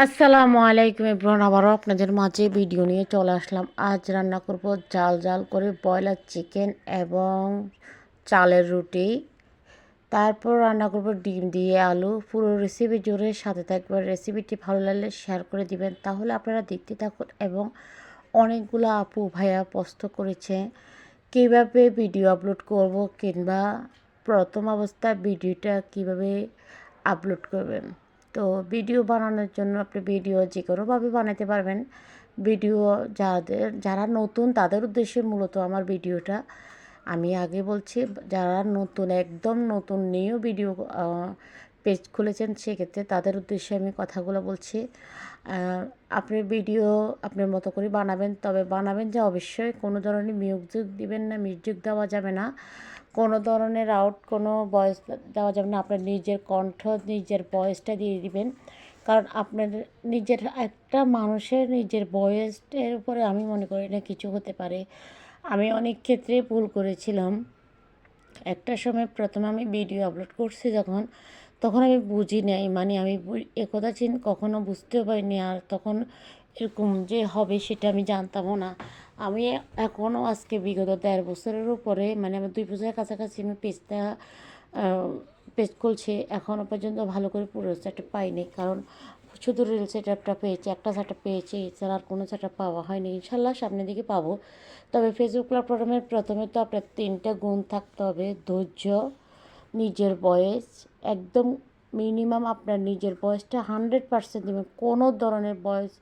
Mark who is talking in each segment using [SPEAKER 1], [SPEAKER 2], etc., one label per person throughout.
[SPEAKER 1] আসসালামু আলাইকুম এভরিওয়ান, আবারও আপনাদের মাঝে ভিডিও নিয়ে চলে আসলাম। আজ রান্না করব জাল জাল করে ব্রয়লার চিকেন এবং চালের রুটি। তারপর রান্না করব ডিম দিয়ে আলু। পুরো রেসিপি জুড়ে সাথে থাকবেন। রেসিপিটি ভালো লাগলে শেয়ার করে দিবেন, তাহলে আপনারা দেখতে থাকুন। এবং অনেকগুলো আপু ভাইয়া প্রশ্ন করেছে কীভাবে ভিডিও আপলোড করব, কিংবা প্রথম অবস্থায় ভিডিওটা কিভাবে আপলোড করবেন। তো ভিডিও বানানোর জন্য আপনি ভিডিও যে কোনোভাবে বানাতে পারবেন। ভিডিও যারা নতুন তাদের উদ্দেশ্যে মূলত আমার ভিডিওটা। আমি আগে বলছি, যারা নতুন, একদম নতুন নিউ ভিডিও পেজ খুলেছেন, সেক্ষেত্রে তাদের উদ্দেশ্যে আমি কথাগুলো বলছি। আপনি ভিডিও আপনার মতো করে বানাবেন, তবে বানাবেন যে অবশ্যই কোনো ধরনের মিউজিক দিবেন না, মিউজিক দেওয়া যাবে না, কোনো ধরনের কোনো ভয়েস দেওয়া যাবে না। আপনার নিজের কণ্ঠ, নিজের ভয়েসটা দিয়ে দিবেন। কারণ আপনার নিজের একটা মানুষের নিজের ভয়েসের উপরে আমি মনে করি না কিছু হতে পারে। আমি অনেক ক্ষেত্রে ভুল করেছিলাম। একটা সময় প্রথমে আমি ভিডিও আপলোড করছি তখন আমি বুঝি নাই, মানে আমি একথা কখনো বুঝতেও পারিনি। আর তখন এরকম যে হবে সেটা আমি জানতামও না। আমি এখনও আজকে বিগত 1.5 বছরের উপরে, মানে আমার 2 বছরের কাছাকাছি আমি পেজ খুলছি, এখনও পর্যন্ত ভালো করে পুরো সেটআপ পাইনি। কারণ শুধু রিল সেটআপটা পেয়েছি, একটা সেটআপ পেয়েছি, এছাড়া আর কোনো সেটআপ পাওয়া হয়নি। ইনশাল্লাহ সামনের দিকে পাবো। তবে ফেসবুক প্ল্যাটফর্মের প্রথমে তো আপনার 3টা গুণ থাকতে হবে: ধৈর্য, নিজের ভয়েস। একদম মিনিমাম আপনার নিজের ভয়েসটা 100% দেবেন। কোনো ধরনের ভয়েস,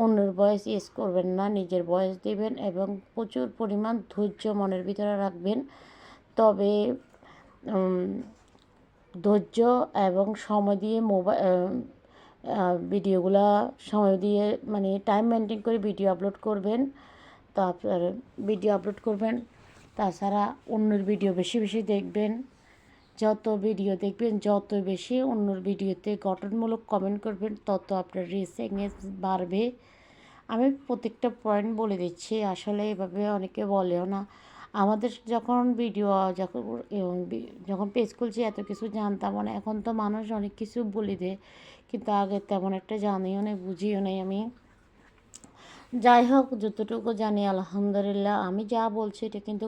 [SPEAKER 1] অন্যের ভয়েস ইউজ করবেন না, নিজের ভয়েস দেবেন। এবং প্রচুর পরিমাণ ধৈর্য মনের ভিতরে রাখবেন। তবে ধৈর্য এবং সময় দিয়ে ভিডিওগুলা সময় দিয়ে, মানে টাইম মেনটেন করে ভিডিও আপলোড করবেন। তারপর ভিডিও আপলোড করবেন। তাছাড়া অন্যের ভিডিও বেশি বেশি দেখবেন। যত ভিডিও দেখবেন, যত বেশি অন্যর ভিডিওতে গঠনমূলক কমেন্ট করবেন, তত আপনার রিচ এঙ্গেজ বাড়বে। আমি প্রত্যেকটা পয়েন্ট বলে দিচ্ছি, আসলে এভাবে অনেকে বলেও না। আমাদের যখন যখন পেজ খুলছি এত কিছু জানতামও না। এখন তো মানুষ অনেক কিছু বলে দেয়, কিন্তু আগে তেমন একটা জানিও নেই, বুঝিও নেই আমি। যাই হোক, যতটুকু জানি আলহামদুলিল্লাহ। আমি যা বলছি এটা কিন্তু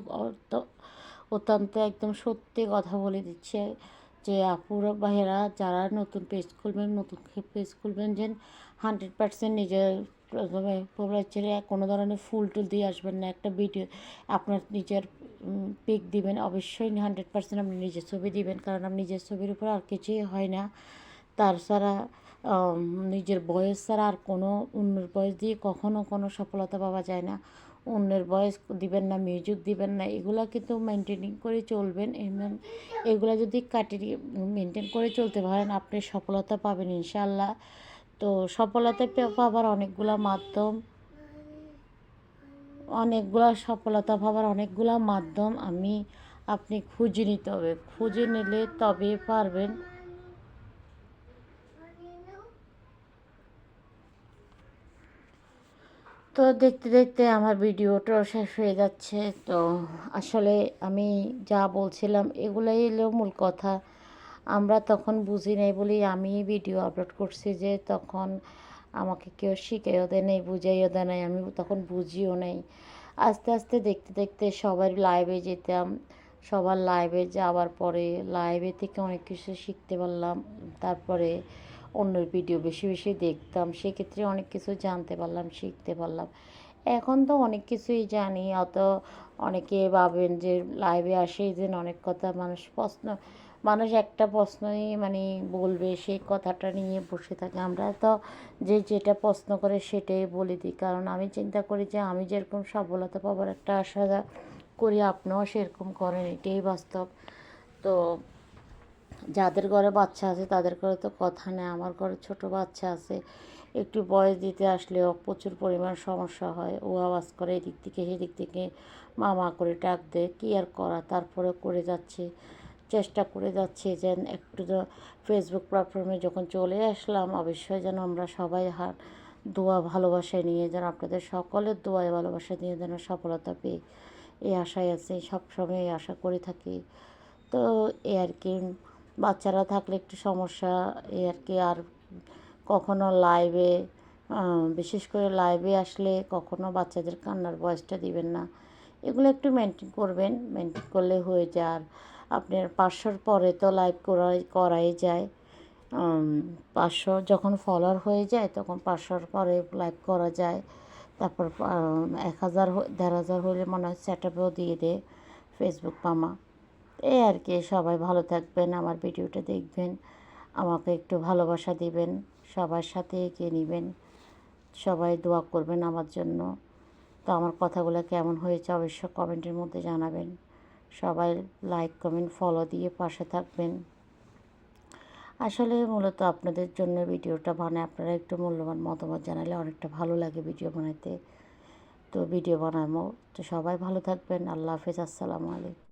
[SPEAKER 1] অত্যন্ত একদম সত্যি কথা বলে দিচ্ছে, যে আপুরা ভাইয়েরা যারা নতুন পেজ খুলবেন যে 100% নিজের প্রথমে প্রোফাইল ছেড়ে কোনো ধরনের ফুল টুল দিয়ে আসবেন না। একটা ভিডিও আপনার নিজের পিক দিবেন, অবশ্যই 100% আপনি নিজের ছবি দিবেন। কারণ আপনি নিজের ছবির উপর আর কিছুই হয় না। তাছাড়া নিজের বয়স ছাড়া আর কোনো অন্যের বয়স দিয়ে কখনো কোনো সফলতা পাওয়া যায় না। অন্যের বয়স দিবেন না, মিউজিক দিবেন না, এগুলো কিন্তু মেনটেনিং করে চলবেন। এগুলো যদি কাটিয়ে মেনটেন করে চলতে পারেন, আপনি সফলতা পাবেন ইনশাল্লাহ। তো সফলতা পাবার সফলতা পাবার অনেকগুলা মাধ্যম আপনি খুঁজে নিতে হবে। খুঁজে নিলে তবে পারবেন। তো দেখতে দেখতে আমার ভিডিওটা শেষ হয়ে যাচ্ছে। তো আসলে আমি যা বলছিলাম এগুলাই এলো মূল কথা। আমরা তখন বুঝি নাই বলেই আমি ভিডিও আপলোড করছি, যে তখন আমাকে কেউ শিখেও দেয় নাই, বুঝাইও দেয় নাই, আমি তখন বুঝিও নাই। আস্তে আস্তে দেখতে দেখতে সবার লাইভে যেতাম। সবার লাইভে যাওয়ার পরে লাইভে থেকে অনেক কিছু শিখতে পারলাম। তারপরে অন্যের ভিডিও বেশি বেশি দেখতাম, সেক্ষেত্রে অনেক কিছু জানতে পারলাম, শিখতে পারলাম। এখন তো অনেক কিছুই জানি। অনেকে ভাবেন যে লাইভে আসেই যেন অনেক কথা মানুষ একটা প্রশ্নই মানে বলবে, সেই কথাটা নিয়ে বসে থাকে। আমরা তো যেটা প্রশ্ন করে সেটাই বলে দিই। কারণ আমি চিন্তা করি যে আমি যেরকম সফলতা পাবার একটা আশা করি, আপনিও সেরকম করেন, এটাই বাস্তব। তো যাদের ঘরে বাচ্চা আছে তাদের ঘরে তো কথা নেই। আমার ঘরে ছোট বাচ্চা আছে, একটু বয়স দিতে আসলেও প্রচুর পরিমাণ সমস্যা হয়। ও আওয়াজ করে এদিক থেকে সেদিক থেকে, মামা করে ডাক দেয়, কী আর করা। তারপরে চেষ্টা করে যাচ্ছি যেন একটু ফেসবুক প্ল্যাটফর্মে যখন চলে আসলাম, অবশ্যই যেন আমরা সবাই দোয়া ভালোবাসা নিয়ে, যেন আপনাদের সকলের দোয়া ভালোবাসা নিয়ে যেন সফলতা পেয়ে, এই আশায় আছে, সবসময় এই আশা করে থাকি। তো এই আর কি, বাচ্চারা থাকলে একটু সমস্যা, এই আর কি। আর কখনো লাইভে বিশেষ করে লাইভে আসলে কখনো বাচ্চাদের কান্নার ভয়েসটা দিবেন না। এগুলো একটু মেনটেন করবেন, মেনটেন করলে হয়ে যায়। আর আপনার 500-র পরে তো লাইভ করাই যায়। 500 যখন ফলোয়ার হয়ে যায় তখন 500-র পরে লাইভ করা যায়। তারপর 1000 1500 হলে মনে হয় সেট আপেও দিয়ে দেয় ফেসবুক মামা। এই আর কি, সবাই ভালো থাকবেন, আমার ভিডিওটা দেখবেন, আমাকে একটু ভালোবাসা দিবেন, সবার সাথে এগিয়ে নেবেন, সবাই দোয়া করবেন আমার জন্য। তো আমার কথাগুলো কেমন হয়েছে অবশ্যই কমেন্টের মধ্যে জানাবেন। সবাই লাইক কমেন্ট ফলো দিয়ে পাশে থাকবেন। আসলে মূলত আপনাদের জন্য ভিডিওটা বানায়, আপনারা একটু মূল্যবান মতামত জানালে অনেকটা ভালো লাগে ভিডিও বানাইতে। তো ভিডিও বানাবো। তো সবাই ভালো থাকবেন। আল্লাহ হাফেজ। আসসালামু আলাইকুম।